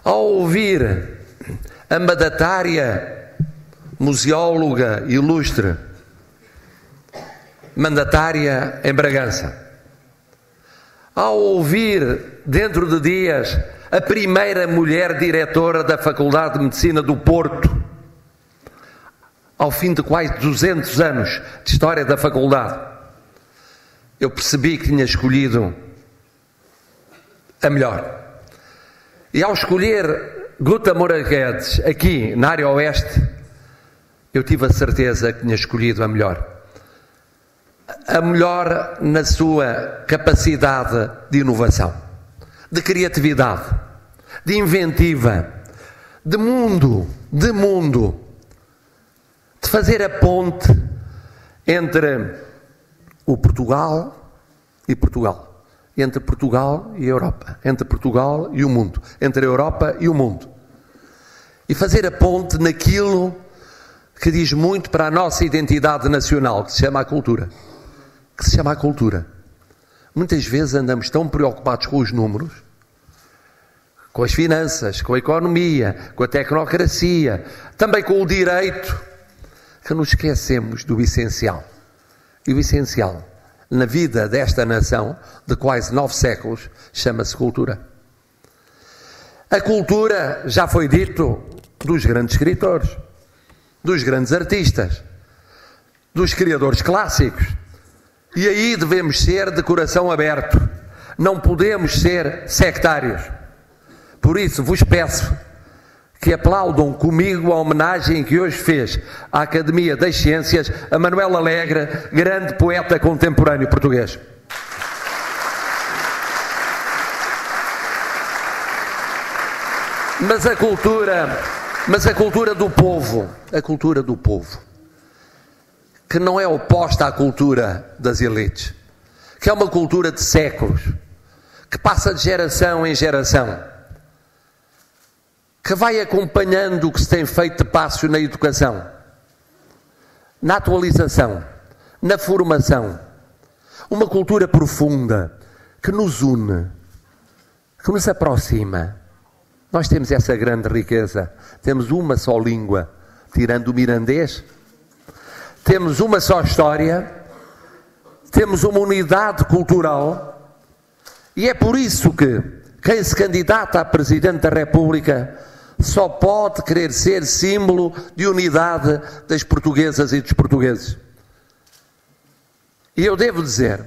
Ao ouvir a mandatária, museóloga ilustre, mandatária em Bragança, ao ouvir, dentro de dias, a primeira mulher diretora da Faculdade de Medicina do Porto, ao fim de quase 200 anos de história da faculdade, eu percebi que tinha escolhido a melhor. E ao escolher Guta Moura Guedes aqui na área oeste, eu tive a certeza que tinha escolhido a melhor. A melhor na sua capacidade de inovação, de criatividade, de inventiva, de mundo, de fazer a ponte entre o Portugal e Portugal, entre Portugal e a Europa, entre Portugal e o mundo, entre a Europa e o mundo, e fazer a ponte naquilo que diz muito para a nossa identidade nacional, que se chama a cultura. Muitas vezes andamos tão preocupados com os números, com as finanças, com a economia, com a tecnocracia, também com o direito, que nos esquecemos do essencial. E o essencial na vida desta nação, de quase 9 séculos, chama-se cultura. A cultura, já foi dito, dos grandes escritores, dos grandes artistas, dos criadores clássicos. E aí devemos ser de coração aberto, não podemos ser sectários. Por isso vos peço que aplaudam comigo a homenagem que hoje fez à Academia das Ciências a Manuel Alegre, grande poeta contemporâneo português. Mas a cultura do povo, que não é oposta à cultura das elites, que é uma cultura de séculos, que passa de geração em geração, que vai acompanhando o que se tem feito de passo na educação, na atualização, na formação. Uma cultura profunda, que nos une, que nos aproxima. Nós temos essa grande riqueza. Temos uma só língua, tirando o mirandês. Temos uma só história, temos uma unidade cultural, e é por isso que quem se candidata a Presidente da República só pode querer ser símbolo de unidade das portuguesas e dos portugueses. E eu devo dizer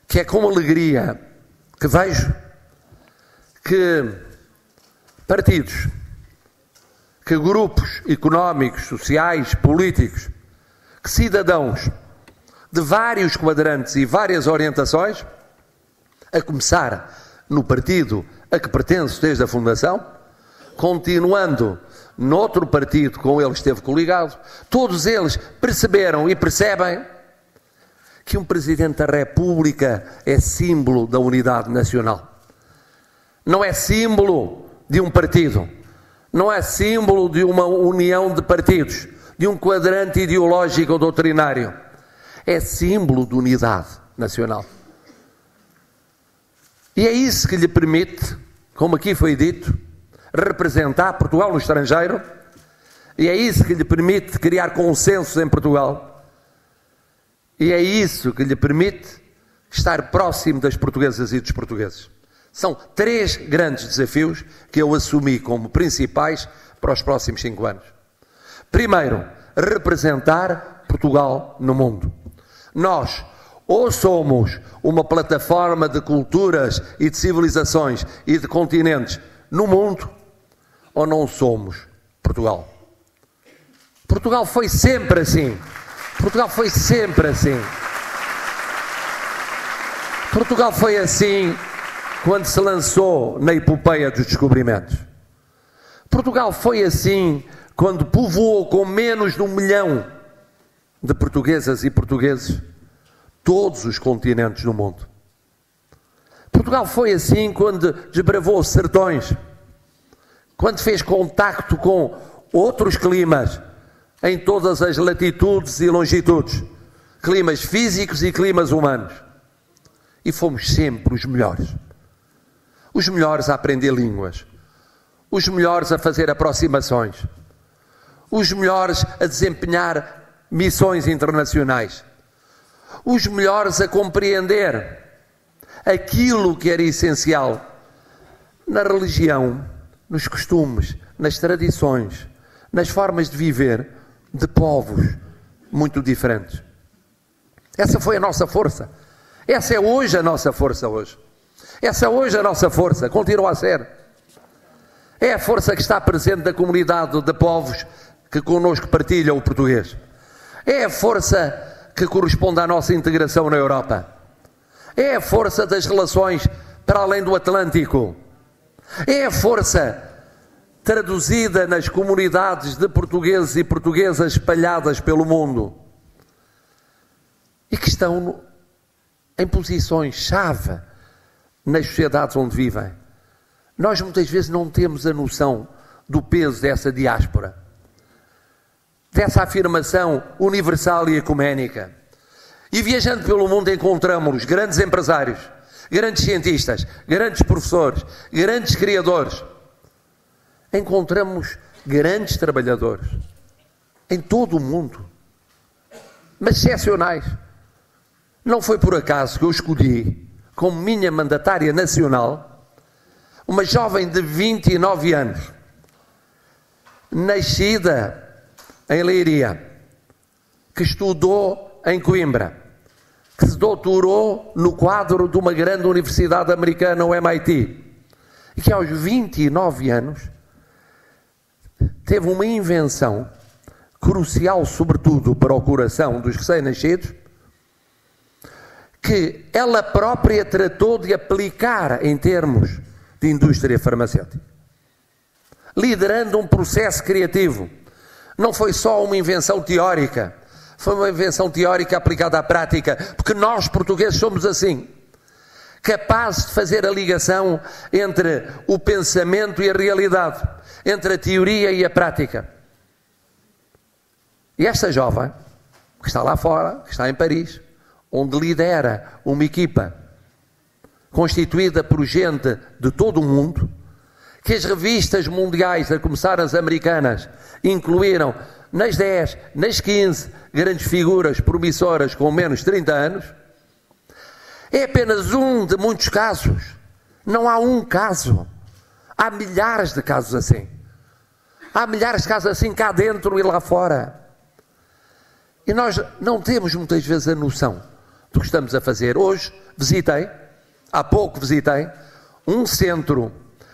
que é com alegria que vejo que partidos, que grupos económicos, sociais, políticos, que cidadãos de vários quadrantes e várias orientações, a começar no partido a que pertenço desde a fundação, continuando noutro partido com ele esteve coligado, todos eles perceberam e percebem que um Presidente da República é símbolo da unidade nacional. Não é símbolo de um partido, não é símbolo de uma união de partidos, de um quadrante ideológico ou doutrinário. É símbolo de unidade nacional. E é isso que lhe permite, como aqui foi dito, representar Portugal no estrangeiro, e é isso que lhe permite criar consensos em Portugal, e é isso que lhe permite estar próximo das portuguesas e dos portugueses. São 3 grandes desafios que eu assumi como principais para os próximos 5 anos. Primeiro, representar Portugal no mundo. Nós ou somos uma plataforma de culturas e de civilizações e de continentes no mundo, ou não somos Portugal. Portugal foi sempre assim. Portugal foi sempre assim. Portugal foi assim quando se lançou na epopeia dos descobrimentos. Portugal foi assim quando povoou com menos de 1 milhão de portuguesas e portugueses todos os continentes do mundo. Portugal foi assim quando desbravou os sertões, quando fez contacto com outros climas em todas as latitudes e longitudes, climas físicos e climas humanos. E fomos sempre os melhores a aprender línguas, os melhores a fazer aproximações, os melhores a desempenhar missões internacionais, os melhores a compreender aquilo que era essencial na religião, nos costumes, nas tradições, nas formas de viver de povos muito diferentes. Essa foi a nossa força. Essa é hoje a nossa força hoje. Essa é hoje a nossa força, continua a ser. É a força que está presente na comunidade de povos que connosco partilham o português. É a força que corresponde à nossa integração na Europa. É a força das relações para além do Atlântico. É a força traduzida nas comunidades de portugueses e portuguesas espalhadas pelo mundo e que estão em posições-chave nas sociedades onde vivem. Nós muitas vezes não temos a noção do peso dessa diáspora, dessa afirmação universal e ecuménica. E viajando pelo mundo encontramos grandes empresários, grandes cientistas, grandes professores, grandes criadores. Encontramos grandes trabalhadores em todo o mundo, mas excepcionais. Não foi por acaso que eu escolhi como minha mandatária nacional uma jovem de 29 anos, nascida em Leiria, que estudou em Coimbra, que se doutorou no quadro de uma grande universidade americana, o MIT, e que aos 29 anos teve uma invenção crucial, sobretudo para o coração dos recém-nascidos, que ela própria tratou de aplicar em termos de indústria farmacêutica, liderando um processo criativo. Não foi só uma invenção teórica, foi uma invenção teórica aplicada à prática, porque nós portugueses somos assim, capazes de fazer a ligação entre o pensamento e a realidade, entre a teoria e a prática. E esta jovem, que está lá fora, que está em Paris, onde lidera uma equipa constituída por gente de todo o mundo, que as revistas mundiais, a começar as americanas, incluíram nas 10, nas 15 grandes figuras promissoras com menos de 30 anos, é apenas um de muitos casos. Não há um caso. Há milhares de casos assim. Há milhares de casos assim cá dentro e lá fora. E nós não temos muitas vezes a noção do que estamos a fazer. Hoje há pouco visitei, um centro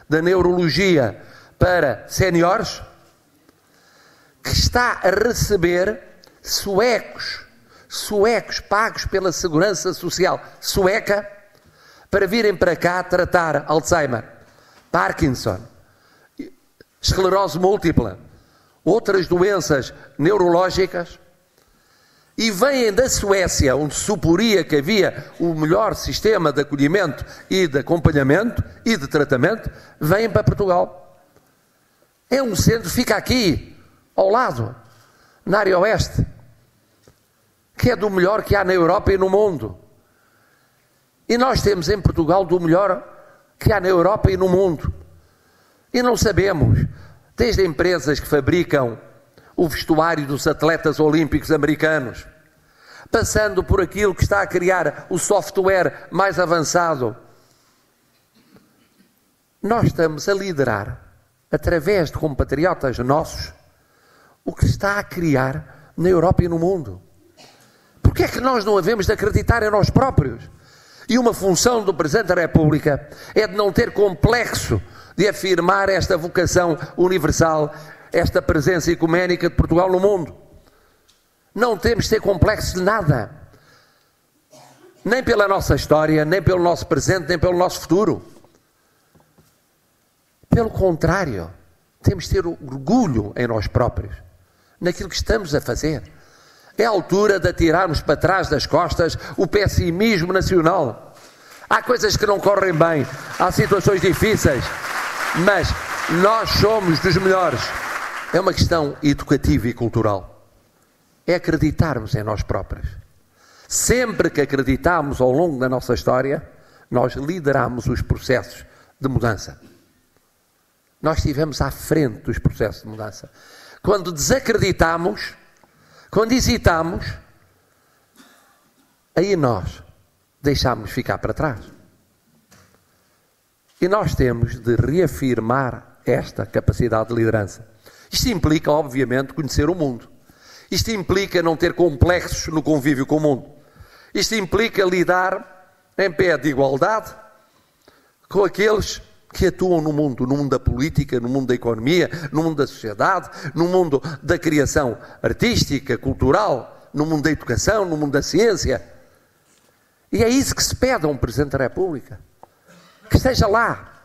de neurologia para séniores que está a receber suecos pagos pela Segurança Social sueca para virem para cá tratar Alzheimer, Parkinson, esclerose múltipla, outras doenças neurológicas, e vêm da Suécia, onde se suporia que havia o melhor sistema de acolhimento e de acompanhamento e de tratamento, vêm para Portugal. É um centro, fica aqui, ao lado, na área oeste, que é do melhor que há na Europa e no mundo. E nós temos em Portugal do melhor que há na Europa e no mundo. E não sabemos, desde empresas que fabricam o vestuário dos atletas olímpicos americanos, passando por aquilo que está a criar o software mais avançado. Nós estamos a liderar, através de compatriotas nossos, o que está a criar na Europa e no mundo. Porque é que nós não havemos de acreditar em nós próprios? E uma função do Presidente da República é de não ter complexo de afirmar esta vocação universal, esta presença ecuménica de Portugal no mundo. Não temos de ter complexo de nada. Nem pela nossa história, nem pelo nosso presente, nem pelo nosso futuro. Pelo contrário, temos de ter orgulho em nós próprios, naquilo que estamos a fazer. É a altura de atirarmos para trás das costas o pessimismo nacional. Há coisas que não correm bem, há situações difíceis, mas nós somos dos melhores. É uma questão educativa e cultural. É acreditarmos em nós próprios. Sempre que acreditamos ao longo da nossa história, nós lideramos os processos de mudança. nós estivemos à frente dos processos de mudança. Quando desacreditamos, quando hesitamos, aí nós deixámos ficar para trás. E nós temos de reafirmar esta capacidade de liderança. Isto implica, obviamente, conhecer o mundo. Isto implica não ter complexos no convívio com o mundo. Isto implica lidar em pé de igualdade com aqueles que atuam no mundo da política, no mundo da economia, no mundo da sociedade, no mundo da criação artística, cultural, no mundo da educação, no mundo da ciência. E é isso que se pede a um Presidente da República. Que esteja lá.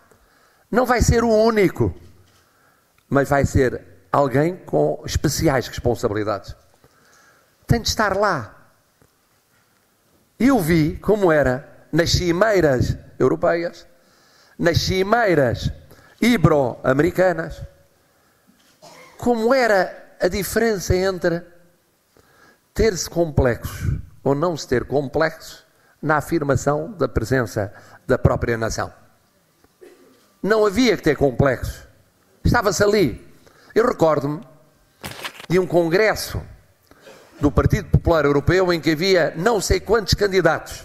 Não vai ser o único, mas vai ser alguém com especiais responsabilidades. Tem de estar lá. Eu vi como era nas cimeiras europeias, nas cimeiras ibero-americanas, como era a diferença entre ter-se complexos ou não se ter complexos na afirmação da presença da própria nação. Não havia que ter complexos. Estava-se ali. Eu recordo-me de um congresso do Partido Popular Europeu em que havia não sei quantos candidatos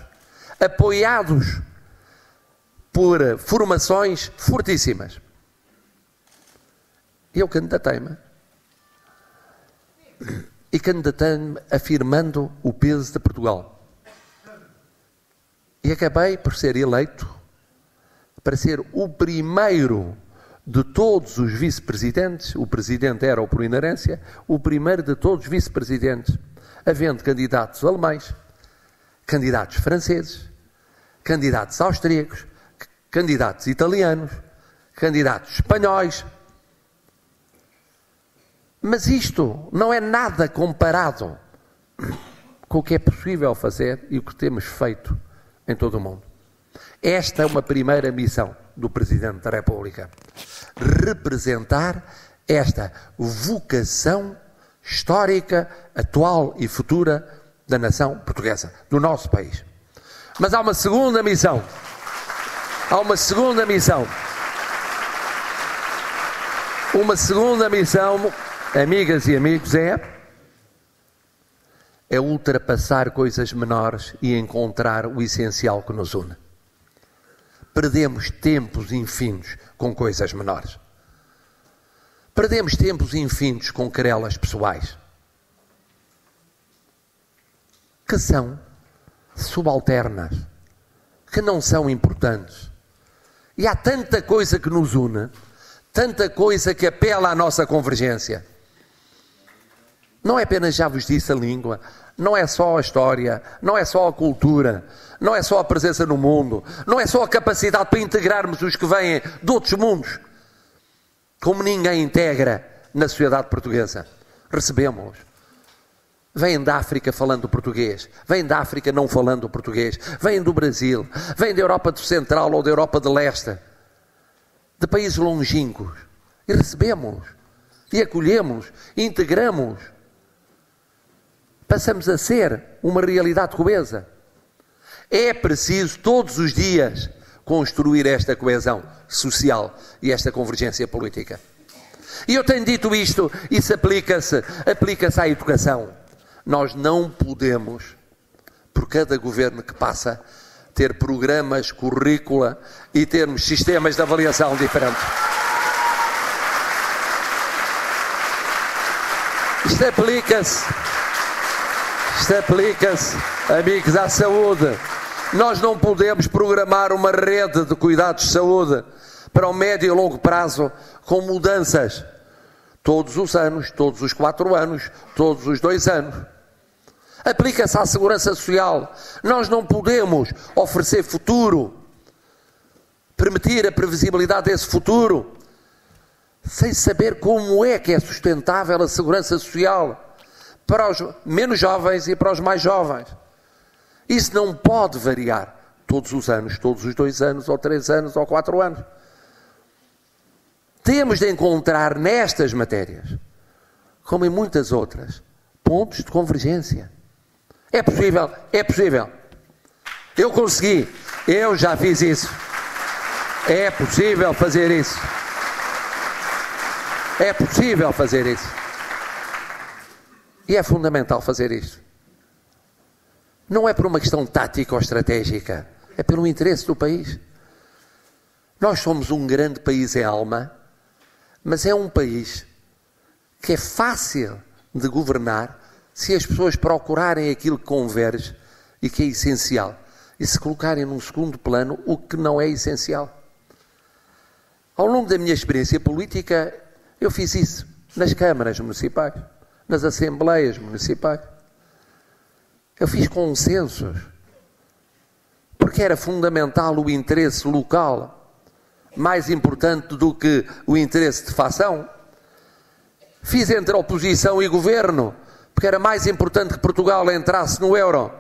apoiados por formações fortíssimas. E eu candidatei-me. E candidatei-me afirmando o peso de Portugal. E acabei por ser eleito para ser o primeiro de todos os vice-presidentes, o presidente era por inerência, o primeiro de todos os vice-presidentes, havendo candidatos alemães, candidatos franceses, candidatos austríacos, candidatos italianos, candidatos espanhóis. Mas isto não é nada comparado com o que é possível fazer e o que temos feito em todo o mundo. Esta é uma primeira missão do Presidente da República. Representar esta vocação histórica, atual e futura da nação portuguesa, do nosso país. Mas há uma segunda missão. Há uma segunda missão. Uma segunda missão, amigas e amigos, é ultrapassar coisas menores e encontrar o essencial que nos une. Perdemos tempos infindos com coisas menores. Perdemos tempos infindos com querelas pessoais, que são subalternas, que não são importantes. E há tanta coisa que nos une, tanta coisa que apela à nossa convergência. Não é apenas, já vos disse, a língua, não é só a história, não é só a cultura, não é só a presença no mundo, não é só a capacidade para integrarmos os que vêm de outros mundos, como ninguém integra na sociedade portuguesa. Recebemos-los. Vêm da África falando português, vêm da África não falando português, vêm do Brasil, vêm da Europa do Central ou da Europa de Leste, de países longínquos, e recebemos-los, e acolhemos, e integramos. Passamos a ser uma realidade coesa. É preciso todos os dias construir esta coesão social e esta convergência política. E eu tenho dito isto, isso aplica-se à educação. Nós não podemos, por cada governo que passa, ter programas, currícula e termos sistemas de avaliação diferentes. Isto aplica-se, amigos, à saúde. Nós não podemos programar uma rede de cuidados de saúde para o médio e longo prazo com mudanças todos os anos, todos os 4 anos, todos os 2 anos. Aplica-se à segurança social. Nós não podemos oferecer futuro, permitir a previsibilidade desse futuro, sem saber como é que é sustentável a segurança social para os menos jovens e para os mais jovens. Isso não pode variar todos os anos, todos os 2 anos, ou 3 anos, ou 4 anos. Temos de encontrar nestas matérias, como em muitas outras, pontos de convergência. É possível, é possível. Eu consegui, eu já fiz isso. É possível fazer isso. É possível fazer isso. E é fundamental fazer isso. Não é por uma questão tática ou estratégica, é pelo interesse do país. Nós somos um grande país em alma, mas é um país que é fácil de governar se as pessoas procurarem aquilo que converge e que é essencial e se colocarem num segundo plano o que não é essencial. Ao longo da minha experiência política, eu fiz isso nas câmaras municipais, nas assembleias municipais. Eu fiz consensos, porque era fundamental o interesse local, mais importante do que o interesse de facção. Fiz entre oposição e governo, porque era mais importante que Portugal entrasse no euro,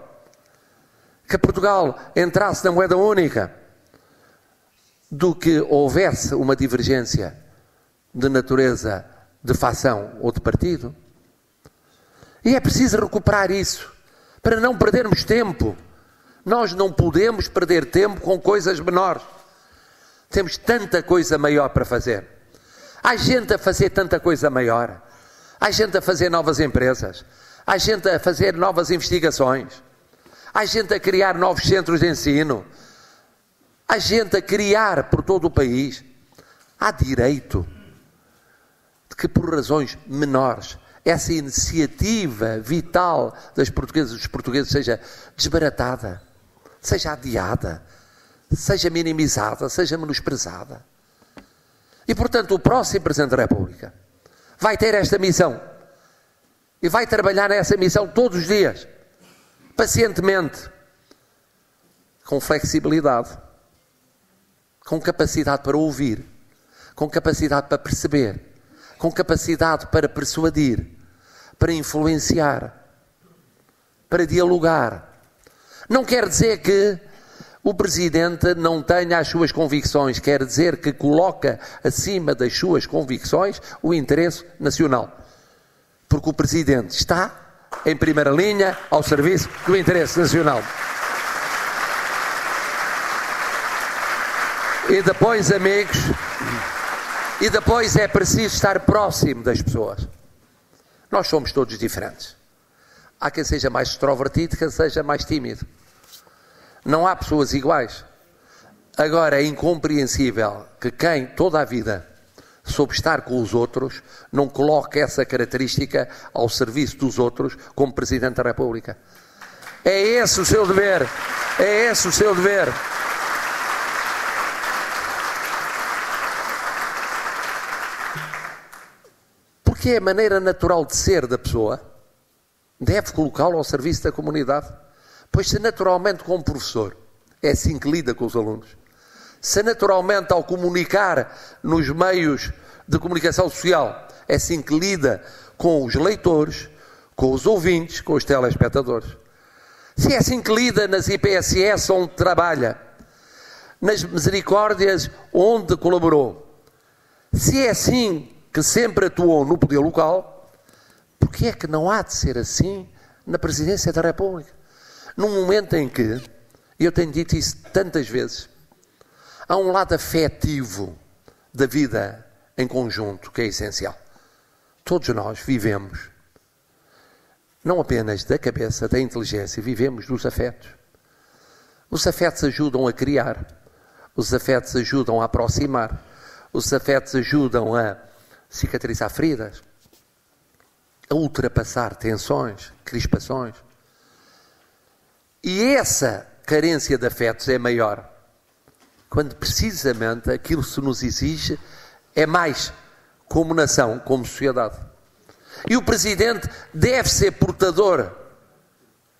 que Portugal entrasse na moeda única, do que houvesse uma divergência de natureza de facção ou de partido. E é preciso recuperar isso, para não perdermos tempo. Nós não podemos perder tempo com coisas menores. Temos tanta coisa maior para fazer. Há gente a fazer tanta coisa maior. Há gente a fazer novas empresas. Há gente a fazer novas investigações. Há gente a criar novos centros de ensino. Há gente a criar por todo o país. Há direito de que, por razões menores, essa iniciativa vital das portuguesas e dos portugueses seja desbaratada, seja adiada, seja minimizada, seja menosprezada. E, portanto, o próximo Presidente da República vai ter esta missão e vai trabalhar nessa missão todos os dias, pacientemente, com flexibilidade, com capacidade para ouvir, com capacidade para perceber, com capacidade para persuadir, para influenciar, para dialogar. Não quer dizer que o Presidente não tenha as suas convicções, quer dizer que coloca acima das suas convicções o interesse nacional. Porque o Presidente está em primeira linha ao serviço do interesse nacional. E depois, amigos, e depois é preciso estar próximo das pessoas. Nós somos todos diferentes. Há quem seja mais extrovertido, quem seja mais tímido. Não há pessoas iguais. Agora, é incompreensível que quem toda a vida soube estar com os outros não coloque essa característica ao serviço dos outros como Presidente da República. É esse o seu dever. É esse o seu dever. Porque é a maneira natural de ser da pessoa, deve colocá-lo ao serviço da comunidade. Pois se naturalmente como professor, é assim que lida com os alunos, se naturalmente ao comunicar nos meios de comunicação social, é assim que lida com os leitores, com os ouvintes, com os telespectadores, se é assim que lida nas IPSS onde trabalha, nas misericórdias onde colaborou, se é assim que sempre atuou no poder local, porque é que não há de ser assim na Presidência da República? Num momento em que, e eu tenho dito isso tantas vezes, há um lado afetivo da vida em conjunto que é essencial. Todos nós vivemos, não apenas da cabeça, da inteligência, vivemos dos afetos. Os afetos ajudam a criar, os afetos ajudam a aproximar, os afetos ajudam a cicatrizar feridas, a ultrapassar tensões, crispações. E essa carência de afetos é maior quando precisamente aquilo que se nos exige é mais como nação, como sociedade. E o Presidente deve ser portador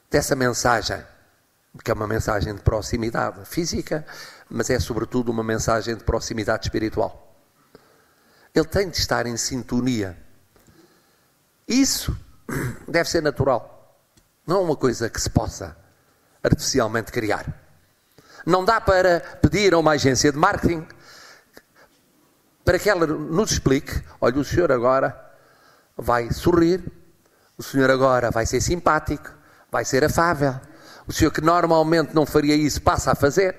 dessa mensagem, que é uma mensagem de proximidade física, mas é sobretudo uma mensagem de proximidade espiritual. Ele tem de estar em sintonia. Isso deve ser natural. Não é uma coisa que se possa artificialmente criar. Não dá para pedir a uma agência de marketing para que ela nos explique: olha, o senhor agora vai sorrir, o senhor agora vai ser simpático, vai ser afável, o senhor que normalmente não faria isso passa a fazer,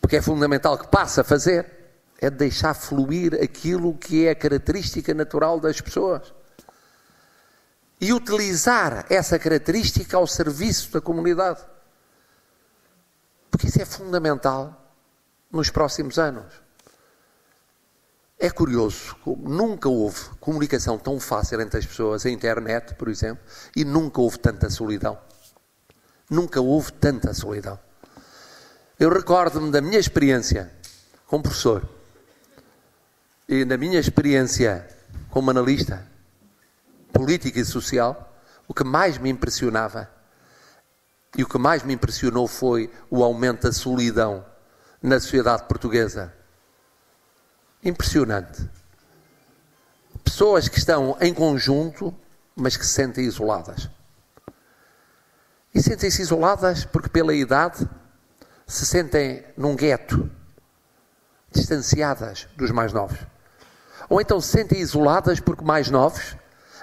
porque é fundamental que passe a fazer. é deixar fluir aquilo que é a característica natural das pessoas. E utilizar essa característica ao serviço da comunidade. Porque isso é fundamental nos próximos anos. É curioso, nunca houve comunicação tão fácil entre as pessoas, a internet, por exemplo, e nunca houve tanta solidão. Nunca houve tanta solidão. Eu recordo-me da minha experiência como professor e da minha experiência como analista político e social, o que mais me impressionava e o que mais me impressionou foi o aumento da solidão na sociedade portuguesa. Impressionante. Pessoas que estão em conjunto, mas que se sentem isoladas. E sentem-se isoladas porque pela idade se sentem num gueto, distanciadas dos mais novos. Ou então se sentem isoladas porque mais novos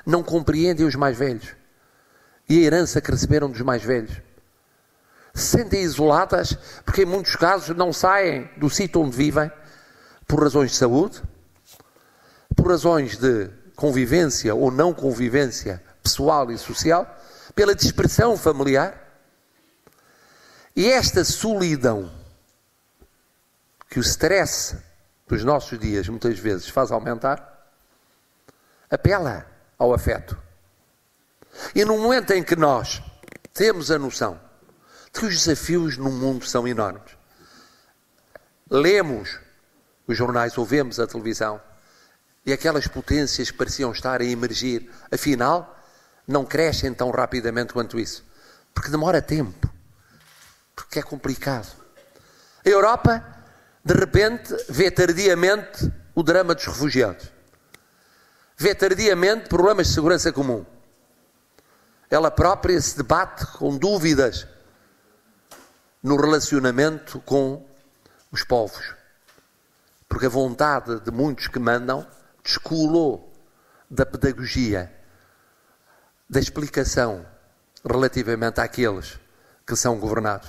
não compreendem os mais velhos e a herança que receberam dos mais velhos. Se sentem isoladas porque em muitos casos não saem do sítio onde vivem por razões de saúde, por razões de convivência ou não convivência pessoal e social, pela dispersão familiar. E esta solidão que o stress dos nossos dias muitas vezes faz aumentar, apela ao afeto. E no momento em que nós temos a noção de que os desafios no mundo são enormes, lemos os jornais, ouvimos a televisão, e aquelas potências que pareciam estar a emergir, afinal, não crescem tão rapidamente quanto isso. Porque demora tempo. Porque é complicado. A Europa, de repente, vê tardiamente o drama dos refugiados. Vê tardiamente problemas de segurança comum. Ela própria se debate com dúvidas no relacionamento com os povos. Porque a vontade de muitos que mandam descolou da pedagogia, da explicação relativamente àqueles que são governados.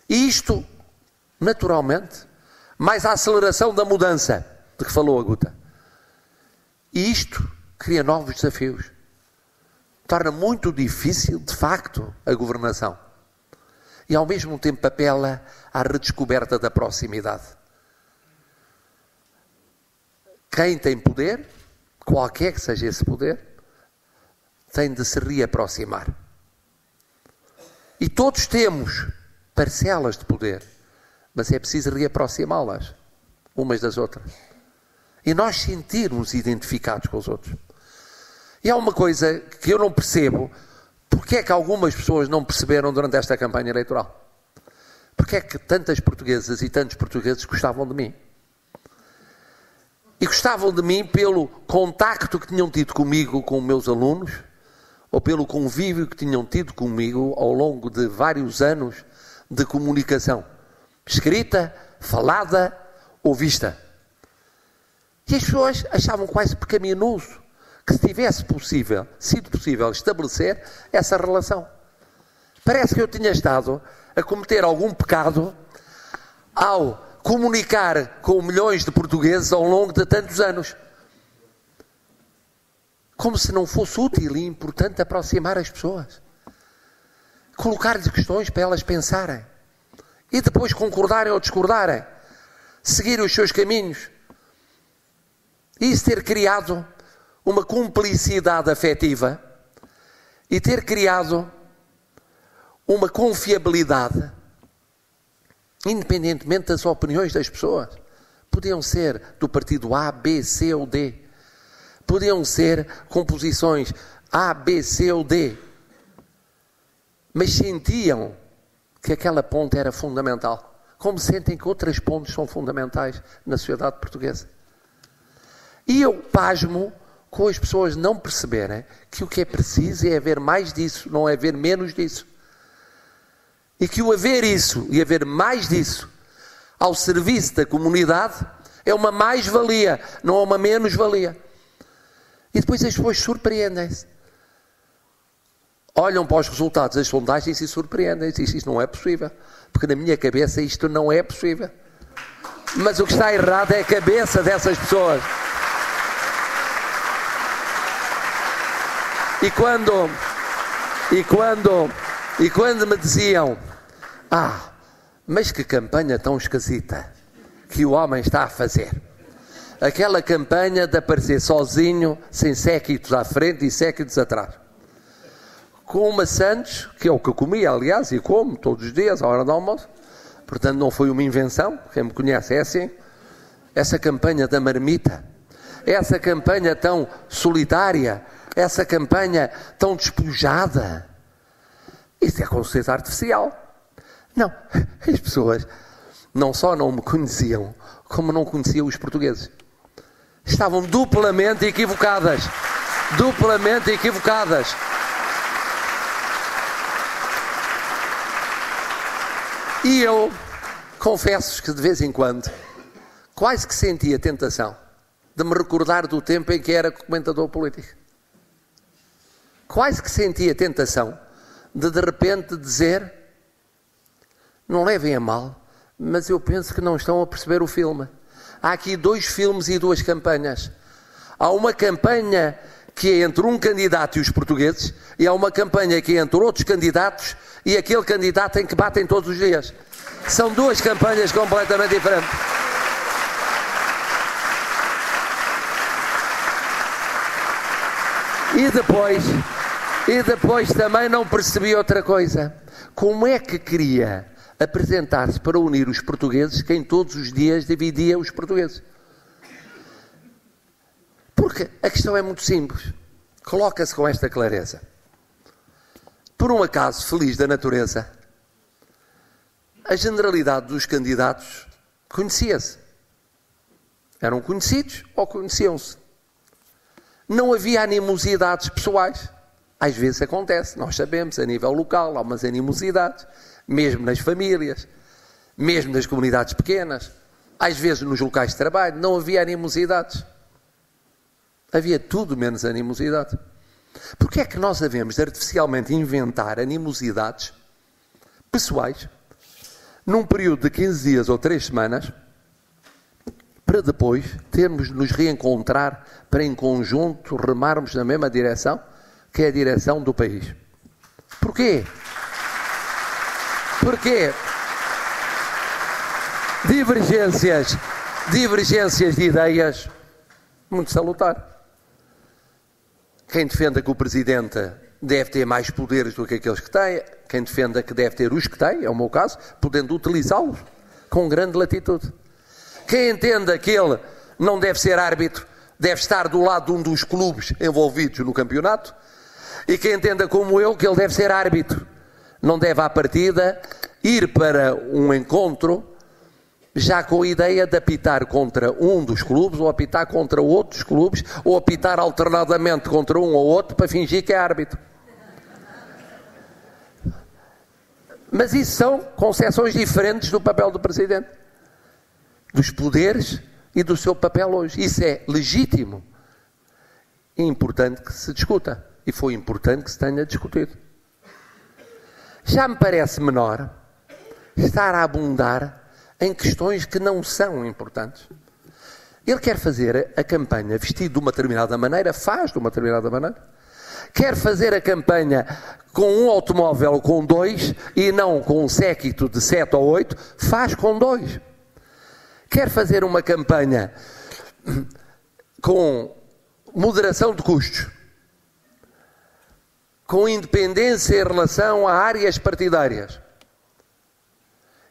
E isto, naturalmente, mais a aceleração da mudança de que falou a Guta. E isto cria novos desafios. Torna muito difícil, de facto, a governação. E ao mesmo tempo apela à redescoberta da proximidade. Quem tem poder, qualquer que seja esse poder, tem de se reaproximar. E todos temos parcelas de poder, mas é preciso reaproximá-las umas das outras. E nós sentirmos identificados com os outros. E há uma coisa que eu não percebo, porque é que algumas pessoas não perceberam durante esta campanha eleitoral? Porque é que tantas portuguesas e tantos portugueses gostavam de mim? E gostavam de mim pelo contacto que tinham tido comigo, com meus alunos, ou pelo convívio que tinham tido comigo ao longo de vários anos de comunicação, escrita, falada ou vista. E as pessoas achavam quase pecaminoso que se tivesse sido possível estabelecer essa relação. Parece que eu tinha estado a cometer algum pecado ao comunicar com milhões de portugueses ao longo de tantos anos. Como se não fosse útil e importante aproximar as pessoas. Colocar-lhes questões para elas pensarem. E depois concordarem ou discordarem. Seguir os seus caminhos. E isso ter criado uma cumplicidade afetiva. E ter criado uma confiabilidade. Independentemente das opiniões das pessoas. Podiam ser do partido A, B, C ou D. Podiam ser composições A, B, C ou D. Mas sentiam que aquela ponte era fundamental. Como sentem que outras pontes são fundamentais na sociedade portuguesa. E eu pasmo com as pessoas não perceberem que o que é preciso é haver mais disso, não é haver menos disso. E que o haver isso e haver mais disso ao serviço da comunidade é uma mais-valia, não é uma menos-valia. E depois as pessoas surpreendem-se. Olham para os resultados das sondagens e surpreendem-se. Isto não é possível. Porque na minha cabeça isto não é possível. Mas o que está errado é a cabeça dessas pessoas. E quando me diziam: mas que campanha tão esquisita que o homem está a fazer. Aquela campanha de aparecer sozinho, sem séquitos à frente e séquitos atrás. Com uma Santos, que é o que eu comia, aliás, e como todos os dias, à hora do almoço. Portanto, não foi uma invenção, quem me conhece é assim. Essa campanha da marmita, essa campanha tão solitária, essa campanha tão despojada, isso é conceito artificial. Não, as pessoas não só não me conheciam, como não conheciam os portugueses. Estavam duplamente equivocadas. Duplamente equivocadas. E eu confesso que de vez em quando quase que sentia tentação de me recordar do tempo em que era comentador político. Quase que sentia tentação de repente dizer: não levem a mal, mas eu penso que não estão a perceber o filme. Há aqui 2 filmes e 2 campanhas. Há uma campanha que é entre um candidato e os portugueses, e há uma campanha que é entre outros candidatos e aquele candidato em que batem todos os dias. São 2 campanhas completamente diferentes. E depois também não percebi outra coisa. Como é que queria apresentar-se para unir os portugueses, quem todos os dias dividia os portugueses? Porque a questão é muito simples. Coloca-se com esta clareza. Por um acaso feliz da natureza, a generalidade dos candidatos conhecia-se. Eram conhecidos ou conheciam-se. Não havia animosidades pessoais. Às vezes acontece, nós sabemos, a nível local há umas animosidades, mesmo nas famílias, mesmo nas comunidades pequenas, às vezes nos locais de trabalho, não havia animosidades. Havia tudo menos animosidade. Porque é que nós devemos de artificialmente inventar animosidades pessoais num período de 15 dias ou 3 semanas para depois termos de nos reencontrar para em conjunto remarmos na mesma direção, que é a direção do país? Porquê? Porquê? Divergências de ideias, muito salutar. Quem defenda que o Presidente deve ter mais poderes do que aqueles que tem, quem defenda que deve ter os que tem, é o meu caso, podendo utilizá-los com grande latitude. Quem entenda que ele não deve ser árbitro, deve estar do lado de um dos clubes envolvidos no campeonato, e quem entenda como eu que ele deve ser árbitro, não deve à partida ir para um encontro já com a ideia de apitar contra um dos clubes, ou apitar contra outros clubes, ou apitar alternadamente contra um ou outro para fingir que é árbitro. Mas isso são concepções diferentes do papel do Presidente, dos poderes e do seu papel hoje. Isso é legítimo e importante que se discuta. E foi importante que se tenha discutido. Já me parece menor estar a abundar em questões que não são importantes. Ele quer fazer a campanha vestido de uma determinada maneira, faz de uma determinada maneira. Quer fazer a campanha com um automóvel com 2 e não com um séquito de 7 ou 8, faz com 2. Quer fazer uma campanha com moderação de custos, com independência em relação a áreas partidárias,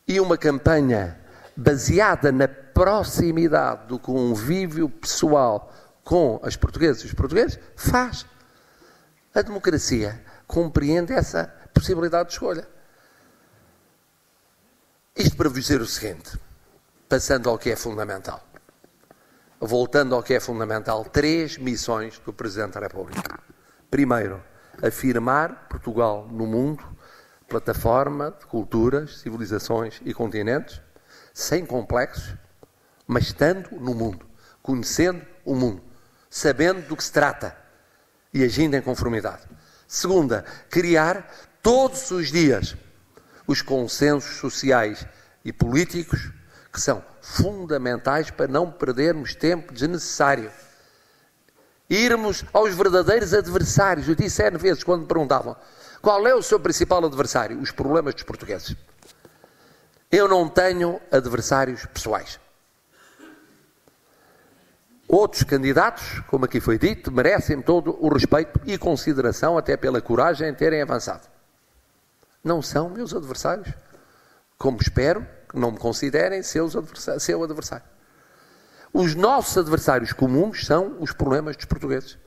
e uma campanha baseada na proximidade do convívio pessoal com as portuguesas e os portugueses, faz. A democracia compreende essa possibilidade de escolha. Isto para vos dizer o seguinte, passando ao que é fundamental. Voltando ao que é fundamental, 3 missões do Presidente da República. Primeiro, afirmar Portugal no mundo, plataforma de culturas, civilizações e continentes, sem complexos, mas estando no mundo, conhecendo o mundo, sabendo do que se trata e agindo em conformidade. Segunda, criar todos os dias os consensos sociais e políticos que são fundamentais para não perdermos tempo desnecessário. Irmos aos verdadeiros adversários. Eu disse N vezes quando me perguntavam qual é o seu principal adversário? Os problemas dos portugueses. Eu não tenho adversários pessoais. Outros candidatos, como aqui foi dito, merecem todo o respeito e consideração, até pela coragem em terem avançado. Não são meus adversários, como espero que não me considerem seu adversário. Os nossos adversários comuns são os problemas dos portugueses.